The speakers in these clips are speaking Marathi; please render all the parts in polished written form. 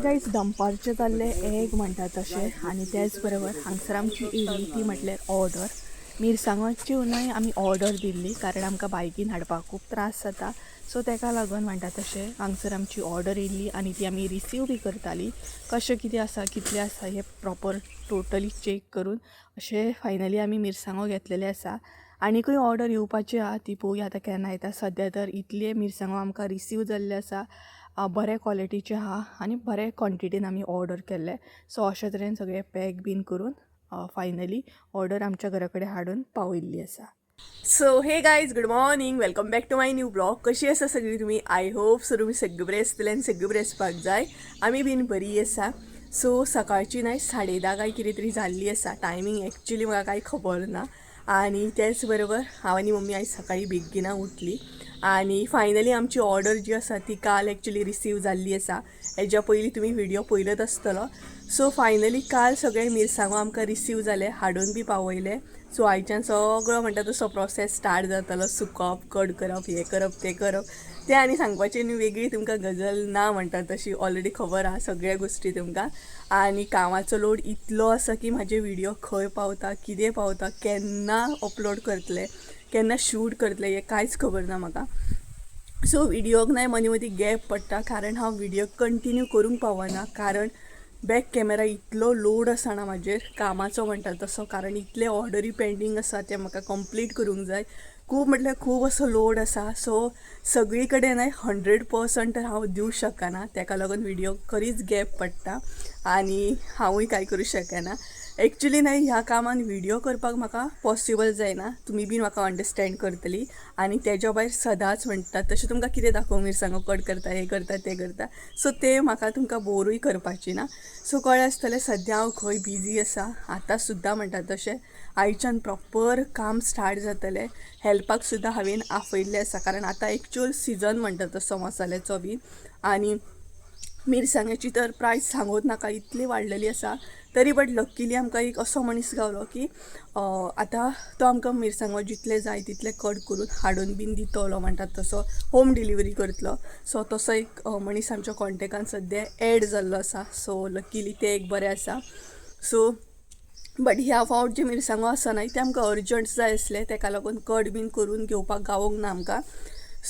गाईज दनपारचे जाल्ले एक म्हणटा तशें आनी त्याच बरोबर हांगसर आमची येयली ती म्हटल्यार ऑर्डर मिरसांगोची न्हय आमी ऑर्डर दिल्ली कारण आमकां बायकीन हाडपाक खूब त्रास जाता सो तेका लागून म्हणटा तशें हांगसर आमची ऑर्डर येयल्ली आनी ती आमी रिसीव बी करताली कशें कितें आसा कितलें आसा हें प्रॉपर टोटली चेक करून अशें फायनली आमी मिरसांगो घेतलेले आसा आनीकूय ऑर्डर येवपाची आहा ती पळोवया आतां केन्ना येता सद्या तर इतले मिरसांगो आमकां रिसीव जाल्ले आसा बरे क्वॉलिटीचे आहा आनी बरे क्वॉन्टिटीन आमी ऑर्डर केल्ले सो अशे तरेन सगळे पॅक बीन करून फायनली ऑर्डर आमच्या घरा कडेन हाडून पावयल्ली आसा. So hey guys good morning welcome back to my new blog. कशी आसा सगळी तुमी? आय होप सो तुमी सगळे बरे आसतले आनी सगळे बरे आसपाक जाय. आमी बीन बरी आसा. सो सकाळची न्हय 10:30 काय कितें तरी जाल्ली आसा. टायमींग एक्चुली म्हाका कांय खबर ना आनी त्याच बरोबर हांव आनी मम्मी आयज सकाळी बेगिना उठली आनी फायनली आमची ऑर्डर जी आसा ती काल एक्चुली रिसीव जाल्ली आसा. हेज्या पयलीं तुमी व्हिडिओ पळयलोच आसतलो. सो फायनली काल सगळे मिरसांगो आमकां रिसीव जाले हाडून बी पावयले. सो आयच्यान सगळो म्हणटा तसो प्रोसेस स्टार्ट जातलो सुकप कट करप हें करप तें करप तें आनी सांगपाची न्ही वेगळी तुमकां गजल ना म्हणटा तशी ऑलरेडी खबर आहा सगळ्या गोश्टी तुमकां. आनी कामाचो लोड इतलो आसा की म्हाजे व्हिडिओ खंय पावता कितें पावता केन्ना अपलोड करतले केन्ना शूट करतले हें कांयच खबर ना म्हाका. सो व्हिडिओक न्हय मदीं मदीं गॅप पडटा कारण हांव व्हिडिओ कंटिन्यू करूंक पावना कारण बॅक कॅमेरा इतलो लोड आसा ना म्हाजेर कामाचो म्हणटा तसो कारण इतले ऑर्डरी पेंडींग आसा ते म्हाका कंप्लीट करूंक जाय. खूब म्हटल्यार खूब असो लोड आसा सो सगळी कडेन 100% हांव दिवंक शकना तेका लागून व्हिडिओ खरीच गॅप पडटा आनी हांवूय कांय करूं शकना. एक्चुली न्हय ह्या कामान व्हिडिओ करपाक म्हाका पॉसिबल जायना तुमी बीन म्हाका अंडरस्टँड करतली आनी तेज्या भायर सदांच म्हणटा तशें तुमकां कितें दाखोव मिरसांगो कट करता हें करता तें करता सो तें म्हाका तुमकां बोरूय करपाची ना. सो कळ्ळें आसतलें सद्या हांव खंय बिजी आसा आतां सुद्दां म्हणटा तशें आयच्यान प्रॉपर काम स्टार्ट जातलें. हेल्पाक सुद्दां हांवें आपयल्लें आसा कारण आतां एक्चुअल सिजन म्हणटा तसो मसाल्याचो बीन आनी मिरसांग्याची तर प्रायस सांगूच नाका इतली वाडलेली आसा. तरी बट लक्कीली आमकां एक असो मनीस गावलो की आतां तो आमकां मिरसांगो जितले जाय तितले कट करून हाडून बीन दितलो म्हणटात तसो होम डिलिव्हरी करतलो. सो तसो एक मनीस आमच्या कॉन्टेक्टान सद्या एड जाल्लो आसा सो लकीली ते एक बरें आसा. सो बट ह्या फावट जे मिरसांगो आसा न्हय ते आमकां अर्जंट जाय आसले तेका लागून कट बीन करून घेवपाक गावोंक ना आमकां.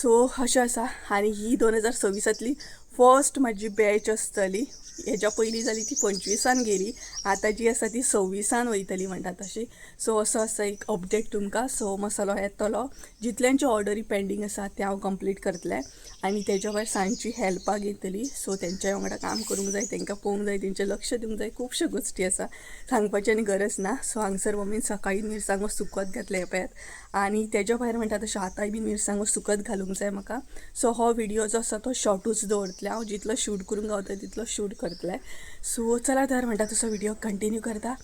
सो अशें आसा आनी ही 2026 फर्स्ट म्हाजी बॅच आसतली. हेज्या पयलीं जाली ती 25 गेली आतां जी आसा ती 26 वयतली म्हणटा तशी. सो असो आसा एक अपडेट तुमकां. सो मसालो येतलो जितल्यांची ऑर्डरी पेंडींग आसा ते हांव कंप्लीट करतलें आनी तेज्या भायर सांजची हेल्पाक येतली सो तेंच्या वांगडा काम करूंक जाय तेंकां पळोवंक जाय तेंचें लक्ष दिवंक जाय खुबश्यो गोश्टी आसा सांगपाची आनी गरज ना. सो हांगसर मम्मीन सकाळी मिरसांगो सुकत घातले येपयात आनी तेज्या भायर म्हणटा तशें आतांय बीन मिरसांगो सुकत घालूंक जाय म्हाका. सो हो व्हिडिओ जो आसा तो शॉर्टूच दवरतलें हांव जितलो शूट करूंक गावता तितलो शूट करतलें. सो चला तर म्हणटा तसो व्हिडिओ कंटिन्यू करता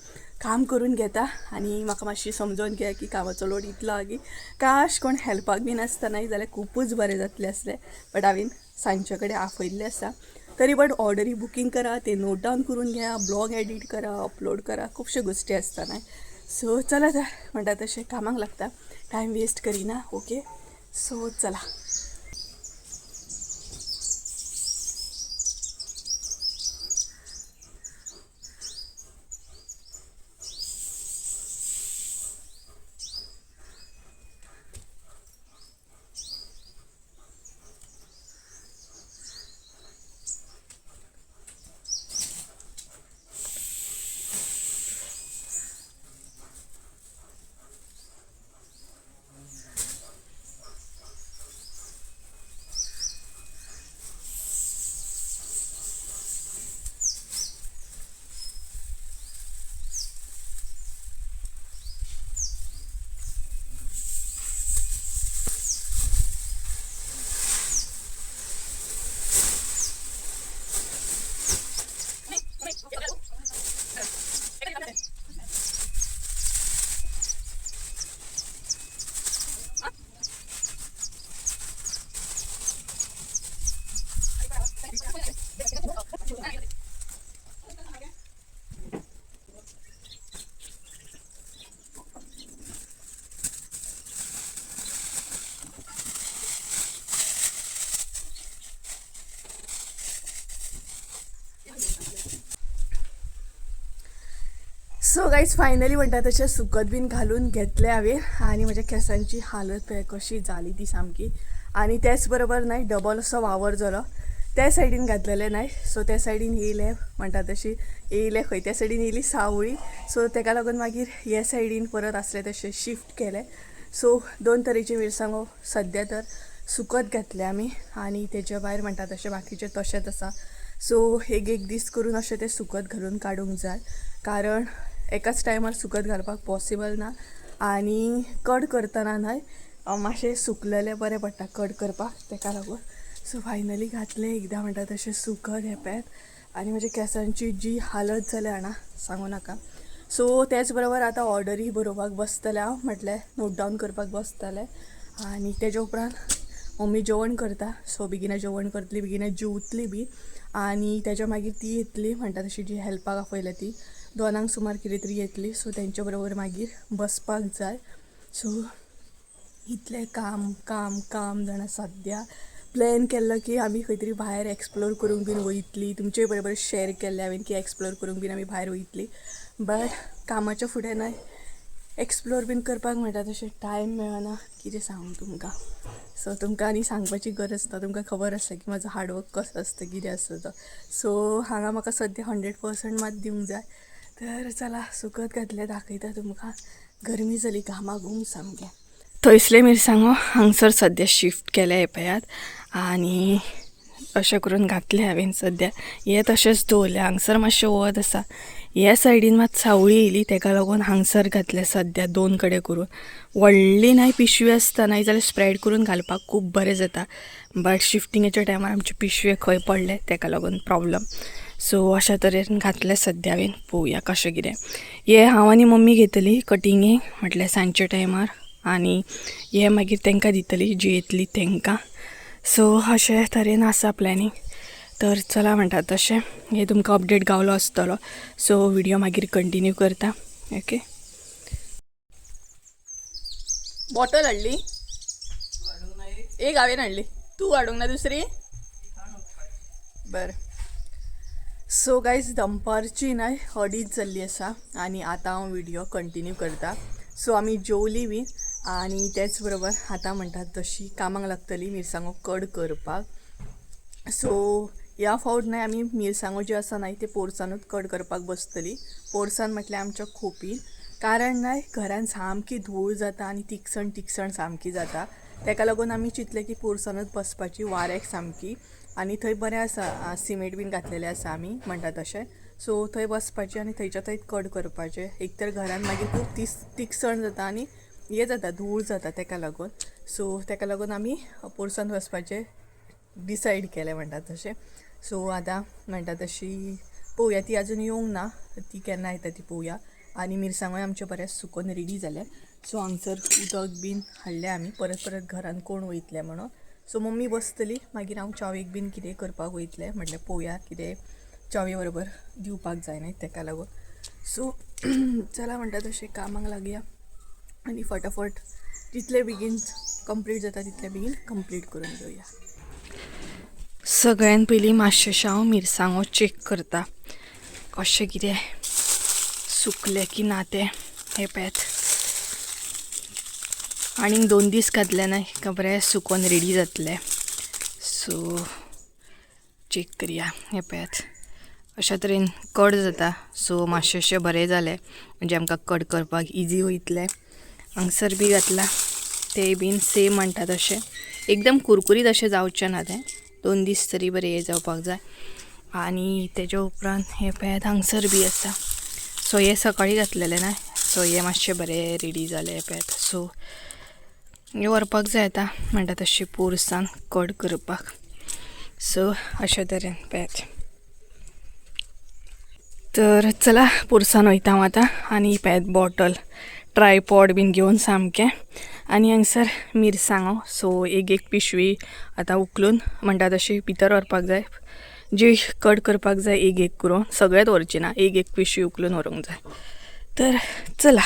काम करून घेता आनी म्हाका मातशी समजोन घ्या की कामाचो लोड इतलो आहा की काश कोण हेल्पाक बीन आसता न्हय जाल्यार खूबच बरें जातलें आसलें बट हांवें सांजचे कडेन आपयल्लें आसा. तरी बट ऑर्डरी बुकींग करा ते नोट डावन करून घ्या ब्लॉग एडीट करा अपलोड करा खुबश्यो गोश्टी आसता न्हय. सो चला तर म्हणटा तशें कामाक लागता टायम वेस्ट करिना. ओके सो चला. सो गाईज फायनली म्हणटा तशें सुकत बीन घालून घेतले हांवें आनी म्हज्या केंसांची हालत पळय कशी जाली ती सामकी. आनी त्याच बरोबर नाही डबल असो वावर जालो. त्या सायडीन घातलेले नाही, सो त्या सायडीन येयले म्हणटा तशी येयले खंय त्या सायडीन येयली सावळी. सो ताका लागून मागीर ह्या सायडीन परत आसले तशें शिफ्ट केले. सो 2 तरेची मिरसांगो सद्या तर सुकत घातले आमी आनी तेच्या भायर म्हणटा तशें बाकीचे तशेंच आसा. सो एक दीस करून अशें ते सुकत घालून काडूंक जाय, कारण एकाच टायमार सुकत घालपाक पॉसिबल ना आनी कट करतना न्हय मातशें सुकलेलें बरें पडटा कट करपाक, ताका लागून. सो फायनली घातले एकदां म्हणटा तशें सुकत हेप्यात आनी म्हज्या केंसांची जी हालत जाल्या ना सांगू नाका. सो त्याच बरोबर आतां ऑर्डरी बरोवपाक बसतलें हांव, म्हटल्यार नोट डावन करपाक बसतलें आनी तेज्या उपरांत मम्मी जेवण करता. सो बेगिना जेवण करतली, बेगिना जेवतली बी आनी तेज्या मागीर ती येतली म्हणटा तशी जी हेल्पाक आपयल्या ती 2 सुमार कितें तरी येतली. सो तेंच्या बरोबर मागीर बसपाक जाय. सो इतलें काम काम काम जाणा सद्या प्लॅन केल्लो की आमी खंय तरी भायर एक्सप्लोर करूंक बीन वयतली. तुमचे बरोबर शेअर केल्ले हांवें की एक्सप्लोर करूंक बीन आमी भायर वयतली, बट कामाच्या फुडें न्हय एक्सप्लोर बीन करपाक म्हणटा तशें टायम मेळना. कितें सांगू तुमकां. सो तुमकां आनी सांगपाची गरज ना, तुमकां खबर आसा की म्हाजो हार्डवर्क कसो आसता, कितें आसता तो. सो हांगा म्हाका सद्या 100% मात दिवंक जाय. तर चला सुकत घातले दाखयता तुमकां. गरमी जाली घामाघूम सामकें. थंयसले मिरसांगो हांगसर सद्या शिफ्ट केल्या येपयात आनी अशें करून घातले हांवें सद्या. हे तशेंच दवरले, हांगसर मातशें वत आसा. ह्या सायडीन मात सावळी येयली ताका लागून हांगसर घातले सद्या 2 कडेन करून. व्हडली नाही पिशवी आसता नाय जाल्यार स्प्रेड करून घालपाक खूब बरें जाता, बट शिफ्टिंगेच्या टायमार आमचे पिशवे खंय पडले ताका लागून प्रॉब्लम. सो अशा तरेन घातले सद्या हांवें. पळोवया कशें कितें. हे हांव आनी मम्मी घेतली कटिंगेक म्हटल्यार सांजच्या टायमार आनी हे मागीर तांकां दितली जी येतली तांकां. सो अशे तरेन आसा प्लॅनिंग. तर चला म्हणटा तशें हे तुमकां अपडेट गावलो आसतलो. सो व्हिडिओ मागीर कंटिन्यू करता. ओके. बॉटल हाडली एक हांवें हाडली, तूं हाडूंक ना दुसरी. बरं. सो गायज दनपारची न्हय 2:30 जाल्ली आसा आनी आतां हांव व्हिडिओ कंटिन्यू करता. सो आमी जेवली बी आनी त्याच बरोबर आतां म्हणटात तशी कामाक लागतली मिरसांगो कट करपाक. सो ह्या फावट न्हय आमी मिरसांगो ज्यो आसा न्हय ते पोरसानूच कट करपाक बसतली. पोरसान म्हटल्यार आमच्या खोपीन, कारण न्हय घरान सामकी धूळ जाता आनी तिकसण सामकी जाता. ताका लागून आमी चिंतलें की पोरसानूच बसपाची वाऱ्याक सामकी. आनी थंय बरें आसा, सिमेंट बीन घातलेलें आसा आमी म्हणटा तशें. सो थंय बसपाचें आनी थंयच्या थंय कट करपाचें. एक तर घरान मागीर खूब तिकसण जाता आनी हें जाता धूळ जाता ताका लागून. सो ताका लागून आमी पोरसान बसपाचें डिसायड केलें म्हणटा तशें. सो आतां म्हणटा तशी पळोवया, ती आजून येवंक ना, ती केन्ना येता ती पळोवया. आनी मिरसांगोय आमचे बरें सुकून रेडी जाले. सो हांगसर उदक बीन हाडलें आमी, परत घरान कोण वयतले म्हणून. सो मम्मी बसतली, मागीर हांव च्यावेक बीन कितें करपाक वयतलें म्हटल्यार पळोवया कितें च्यावे बरोबर दिवपाक जाय न्हय ताका लागून. सो चला म्हणटा तशें कामाक लागया आनी फटाफट जितले बेगीन कंप्लीट जाता तितले बेगीन कंप्लीट करून घेवया. सगळ्यान पयलीं मातशें हांव मिरसांगो चेक करता कशें कितें सुकले की ना ते. हे पळयात आनीक 2 दीस घातले न्हय का बरें सुकोन रेडी जातले. सो चेक करया. हे पळयात अशा तरेन कट जाता. सो मातशें बरें जालें म्हणजे आमकां कट करपाक इजी वयतलें. हांगसर बी घातला ते बीन सेम म्हणटा तशें एकदम कुरकुरीत अशें जावचें ना तें. 2 दीस तरी बरें हे जावपाक जाय. आनी तेज्या उपरांत हे पळयात हांगसर बी आसा. सो हे सकाळीं घातलेलें ना, सो हे मातशें बरें रेडी जालें. हे पळयात. सो हे व्हरपाक जाय आतां म्हणटा तशें पोरसान कट करपाक. सो अशे तरेन पळयात. तर चला पोरसान वयता हांव आतां. आनी पळयात बॉटल ट्रायपॉड बीन घेवन सामकें. आनी हांगसर मिरसांगो. सो एक पिशवी आतां उखलून म्हणटा तशी भितर व्हरपाक जाय. जी कट करपाक जाय एक करून, सगळेंच व्हरची ना, एक पिशवी उखलून व्हरूंक जाय. तर चला.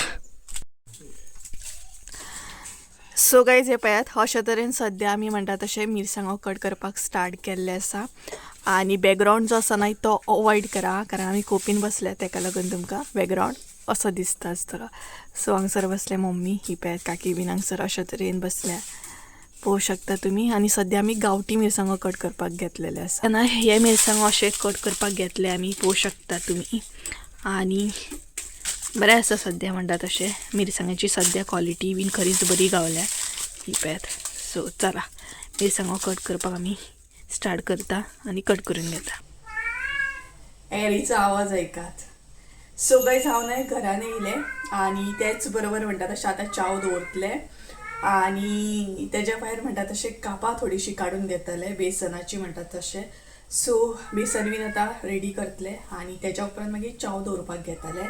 सो गायज हे पळयात अशे तरेन सद्या आमी म्हणटा तशें मिरसांगो कट करपाक स्टार्ट केल्ले आसा. आनी बॅकग्रावंड जो आसा न्हय तो अवॉयड करा, कारण आमी खोपीन बसल्या ताका लागून तुमकां बॅकग्रावंड असं दिसता आसतलो. सो हांगसर बसले मम्मी ही पळयात काकी बीन हांगसर अशा तरेन बसल्या पळोवं शकता तुमी. आनी सद्या आमी गांवठी मिरसांगो कट करपाक घेतलेले आसा. आनी हे मिरसांगो अशे कट करपाक घेतले आमी पळोवं शकता तुमी. आनी बरें आसा सद्या म्हणटा तशें मिरसांगाची सद्या क्वॉलिटी बीन खरीच बरी गावल्या ही पळयात. सो चला मिरसांगो कट करपाक आमी स्टार्ट करता आनी कट करून घेता. एरीचो आवाज ऐकात. सो गायज हांव न्हय घरान येयले आनी तेच बरोबर म्हणटा तशें आतां चाव दवरतले आनी तेज्या भायर म्हणटा तशें कापां थोडीशीं काडून घेतले बेसनाची म्हणटा तशें. सो बेसन बीन आतां रेडी करतले आनी तेज्या उपरांत मागीर चाव दवरपाक घेतले.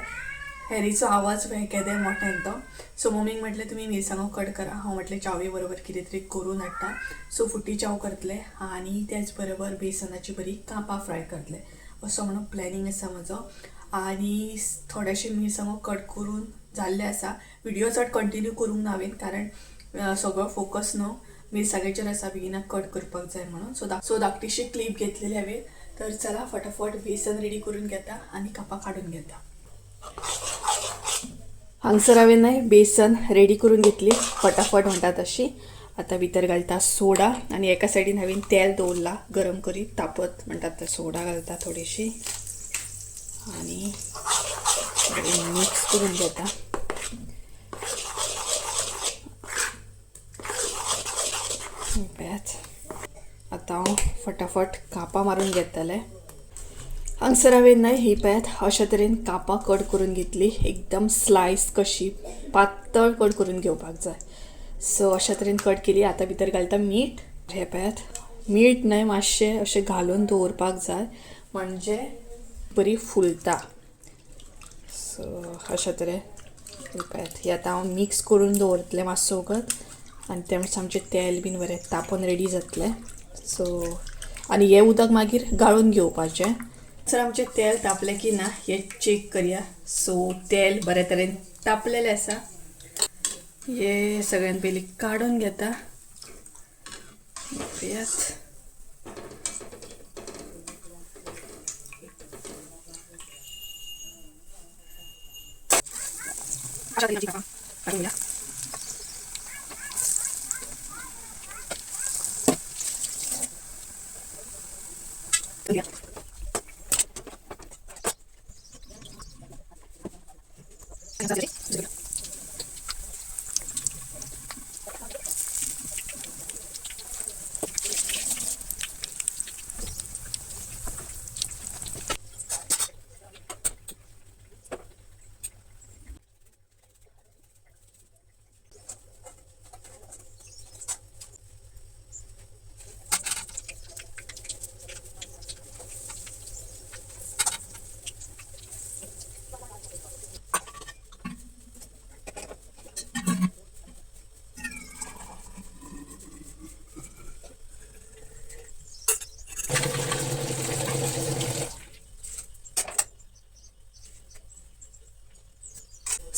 हेरीचो आवाज पळय केदें मोठ्यान तो. सो मम्मीक म्हटलें तुमी मिरसांगो कट करा. हांव म्हटलें चावे बरोबर कितें तरी करून हाडटा. सो फुटी चाव करतले आनी तेच बरोबर बेसनाची बरी कापां फ्राय करतले असो म्हणून प्लॅनिंग आसा म्हजो. आनी थोडेशे मिरसांगो कट करून जाल्ले आसा. व्हिडिओ चड कंटिन्यू करूंक ना हांवें कारण सगळो फोकस न्हू मिरसांगेचेर आसा बेगिना कट करपाक जाय म्हणून. सो धाकटीशी क्लिप घेतलेली हांवें. तर चला फटाफट बेसन रेडी करून घेता आनी कापां काडून घेता. हांगसर हांवें न्हय बेसन रेडी करून घेतली फटाफट म्हणटा तशी. आतां भितर घालता सोडा आनी एका सायडीन हांवें तेल दवरला गरम करीत तापत म्हणटात ते सोडा घालता थोडीशी आनी मिक्स करून घेता. आतां हांव फटाफट कापां मारून घेतले. हांगसर हांवें न्हय ही पळयात अशा तरेन कापां कट करून घेतली. एकदम स्लायस कशी पातळ कट करून घेवपाक जाय. सो अशा तरेन कट केली. आतां भितर घालता मीठ. हे पळयात मीठ न्हय मातशें अशें घालून दवरपाक जाय म्हणजे बरी फुलता. सो अशा तरेन पळयात हे आतां हांव मिक्स करून दवरतलें मातसो वगत आनी ते मातशें आमचें तेल बीन बरें तापोवन रेडी जातलें. सो आनी हें उदक मागीर गाळून घेवपाचें. सर आमचें तेल तापलें की ना हें चेक करया. सो तेल बरे तरेन तापलेलें आसा. हे सगळ्यान पयलीं काडून घेता. पळयात काडून घ्या.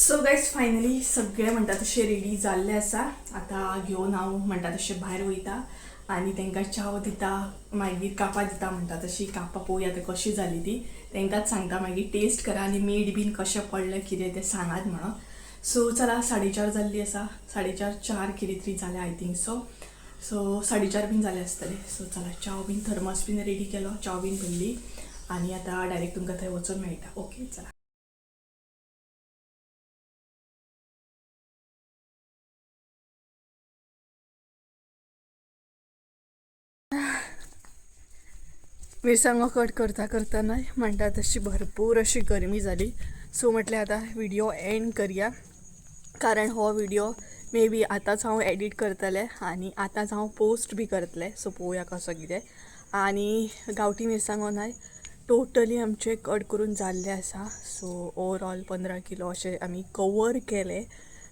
सो गायज फायनली सगळे म्हणटा तशें रेडी जाल्ले आसा. आतां घेवन हांव म्हणटा तशें भायर वयता आनी तांकां चाव दिता मागीर कापां दिता म्हणटा तशी. कापां पळोवया आतां कशी जाली ती तांकांच सांगता मागीर टेस्ट करा आनी मीठ बीन कशें पडलें कितें तें सांगात म्हणून. सो चला 4:30 जाल्ली आसा. 4:30 कितें तरी जालें आय थिंक सो. सो 4:30 बीन जाले आसतले. सो चला चाव बीन थर्मस बीन रेडी केलो चाव बीन पिल्ली आनी आतां डायरेक्ट तुमकां थंय वचून मेळटा. ओके चला. मिरसांगो कट करता करता न्हय म्हणटा तशी भरपूर अशी गरमी जाली. सो म्हटलें आतां व्हिडिओ एंड करया कारण हो व्हिडिओ मे बी आतांच हांव एडिट करतलें आनी आतांच हांव पोस्ट बी करतलें. सो पळोवया कसो कितें. आनी गांवठी मिरसांगो न्हय टोटली आमचे कट करून जाल्ले आसा. सो ओवरऑल 15 किलो अशें आमी कवर केले.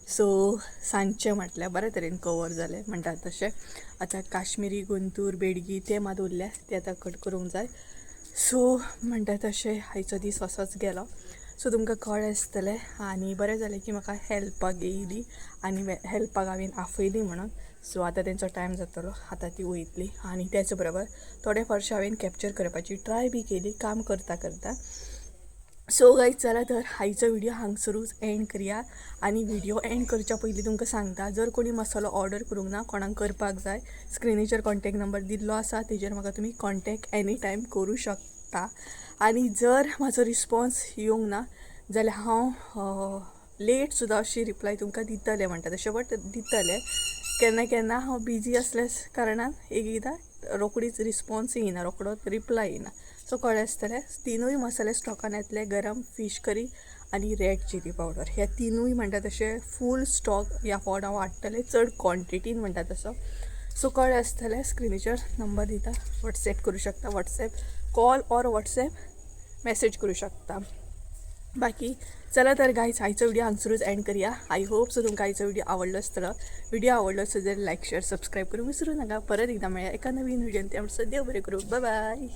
सो सांजचें म्हटल्यार बरे तरेन कवर जालें म्हणटात तशें. आतां काश्मीरी गुंतूर बेडगी ते मात उरल्या ते आतां कट करूंक जाय. सो म्हणटा तशें आयचो दीस असोच गेलो. सो तुमकां कळ्ळें आसतलें आनी बरें जालें की म्हाका हेल्पाक येयली आनी हेल्पाक हांवें आफयली म्हणून. सो आतां तेंचो टायम जातलो आतां ती वयतली आनी तेच बरोबर थोडे फारशे हांवें कॅप्चर करपाची ट्राय बी केली काम करता करता. सो गाईज चला तर आईचा व्हिडिओ हांगसरूच एंड करूया. आणि व्हिडिओ एंड करच्या पयलीं तुमकां सांगता, जर कोणी मसालो ऑर्डर करूंक ना, कोणाक करपाक जाय, स्क्रिनीचेर कॉन्टॅक्ट नंबर दिल्लो आसा, तेजेर म्हाका तुमी कॉन्टॅक्ट एनी टायम करूं शकता. आणि जर म्हाजो रिस्पॉन्स येवंक ना जाल्यार हांव लेट सुद्दां अशी रिप्लाय तुमकां दितलें म्हणटा तशें, बट दितलें. केन्ना केन्ना हांव बिजी असल्या कारणान एकदां रोकडीच रिस्पॉन्स येयना, रोकडोच रिप्लाय येयना. सो कळ्ळें आसतलें, तिनूय मसाले स्टॉकान येतले. गरम फीश करी आनी रेड चिली पावडर, ह्या तिनूय म्हणटा तशें फूल स्टॉक ह्या फावट हांव हाडटलें, चड क्वॉन्टिटीन म्हणटा तसो. सो कळ्ळें आसतलें, स्क्रिनीचेर नंबर दिता, वॉट्सॅप करूं शकता, WhatsApp call or WhatsApp message करूं शकता. बाकी चला तर गायज आयचो व्हिडिओ हांगसरूच एंड करूया. आय होप सो तुमकां आयचो व्हिडिओ आवडलो आसतलो. व्हिडिओ आवडलो आसत जाल्यार लायक शेअर सबस्क्राईब करूंक विसरूं नाका. परत एकदा मेळया एका नवीन व्हिडिओन. त्यामुळे देव बरें करूं. Bye bye.